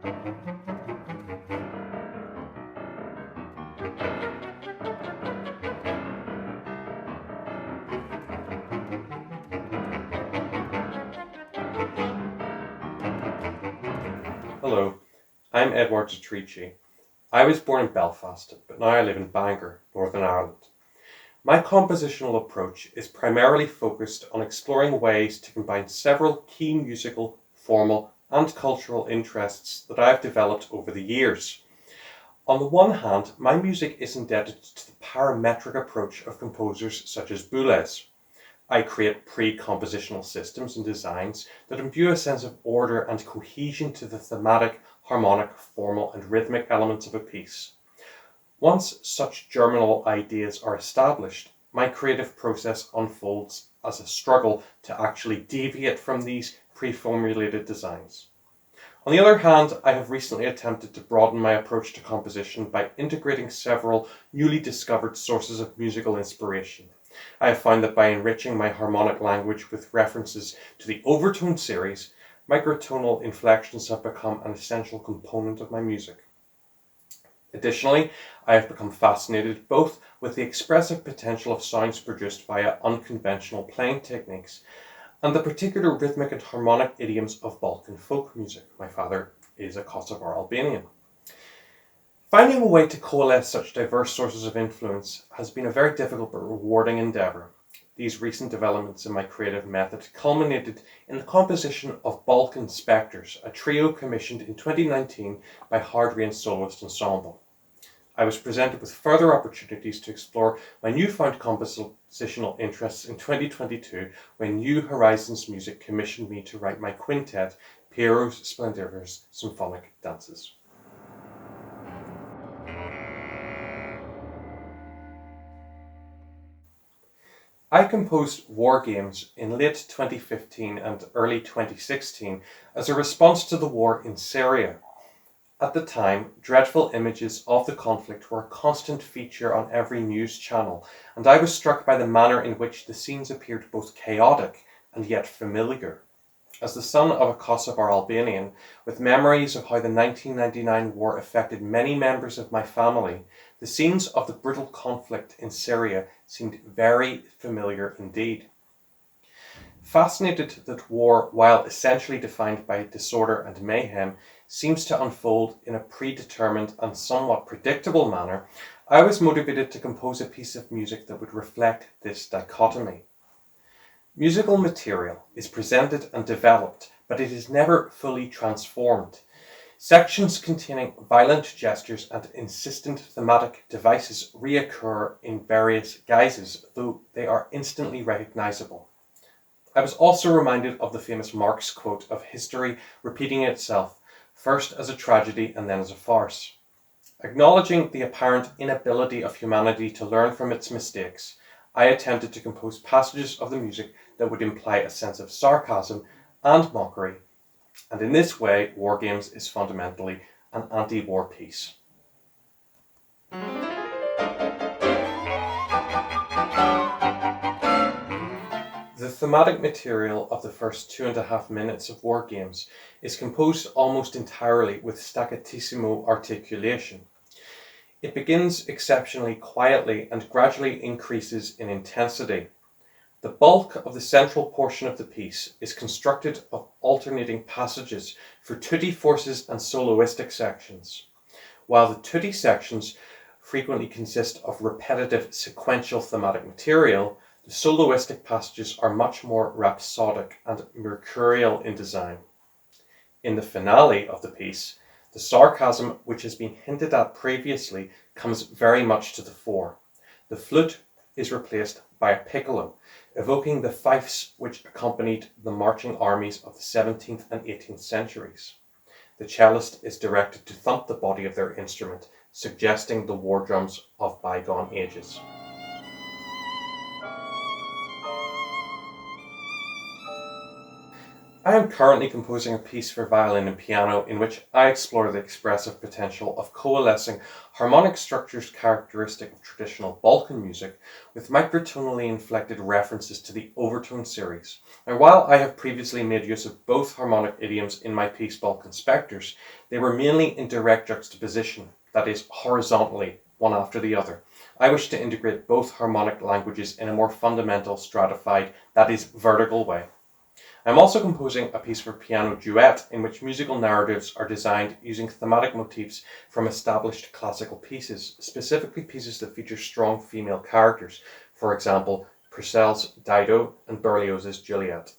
Hello, I'm Eduard Zatriqi. I was born in Belfast, but now I live in Bangor, Northern Ireland. My compositional approach is primarily focused on exploring ways to combine several key musical, formal, and cultural interests that I have developed over the years. On the one hand, my music is indebted to the parametric approach of composers such as Boulez. I create pre-compositional systems and designs that imbue a sense of order and cohesion to the thematic, harmonic, formal, and rhythmic elements of a piece. Once such germinal ideas are established, my creative process unfolds as a struggle to actually deviate from these pre-formulated designs. On the other hand, I have recently attempted to broaden my approach to composition by integrating several newly discovered sources of musical inspiration. I have found that by enriching my harmonic language with references to the overtone series, microtonal inflections have become an essential component of my music. Additionally, I have become fascinated both with the expressive potential of sounds produced via unconventional playing techniques and the particular rhythmic and harmonic idioms of Balkan folk music. My father is a Kosovar Albanian. Finding a way to coalesce such diverse sources of influence has been a very difficult but rewarding endeavour. These recent developments in my creative method culminated in the composition of Balkan Spectres, a trio commissioned in 2019 by Rain SoloistEnsemble. I was presented with further opportunities to explore my newfound compositional interests in 2022 when New Horizons Music commissioned me to write my quintet, Piero's Splendiferous Symphonic Dances. I composed war games in late 2015 and early 2016 as a response to the war in Syria. At the time, dreadful images of the conflict were a constant feature on every news channel, and I was struck by the manner in which the scenes appeared both chaotic and yet familiar. As the son of a Kosovar Albanian, with memories of how the 1999 war affected many members of my family, the scenes of the brutal conflict in Syria seemed very familiar indeed. Fascinated that war, while essentially defined by disorder and mayhem, seems to unfold in a predetermined and somewhat predictable manner, I was motivated to compose a piece of music that would reflect this dichotomy. Musical material is presented and developed, but it is never fully transformed. Sections containing violent gestures and insistent thematic devices reoccur in various guises, though they are instantly recognizable. I was also reminded of the famous Marx quote of history repeating itself, first as a tragedy and then as a farce. Acknowledging the apparent inability of humanity to learn from its mistakes, I attempted to compose passages of the music that would imply a sense of sarcasm and mockery, and in this way, War Games is fundamentally an anti-war piece. The thematic material of the first 2.5 minutes of War Games is composed almost entirely with staccatissimo articulation. It begins exceptionally quietly and gradually increases in intensity. The bulk of the central portion of the piece is constructed of alternating passages for tutti forces and soloistic sections. While the tutti sections frequently consist of repetitive sequential thematic material, the soloistic passages are much more rhapsodic and mercurial in design. In the finale of the piece, the sarcasm which has been hinted at previously comes very much to the fore. The flute is replaced by a piccolo, evoking the fifes which accompanied the marching armies of the 17th and 18th centuries. The cellist is directed to thump the body of their instrument, suggesting the war drums of bygone ages. I am currently composing a piece for violin and piano in which I explore the expressive potential of coalescing harmonic structures characteristic of traditional Balkan music with microtonally inflected references to the overtone series. Now, while I have previously made use of both harmonic idioms in my piece Balkan Spectres, they were mainly in direct juxtaposition, that is, horizontally, one after the other. I wish to integrate both harmonic languages in a more fundamental, stratified, that is, vertical way. I'm also composing a piece for piano duet in which musical narratives are designed using thematic motifs from established classical pieces, specifically pieces that feature strong female characters, for example, Purcell's Dido and Berlioz's Juliet.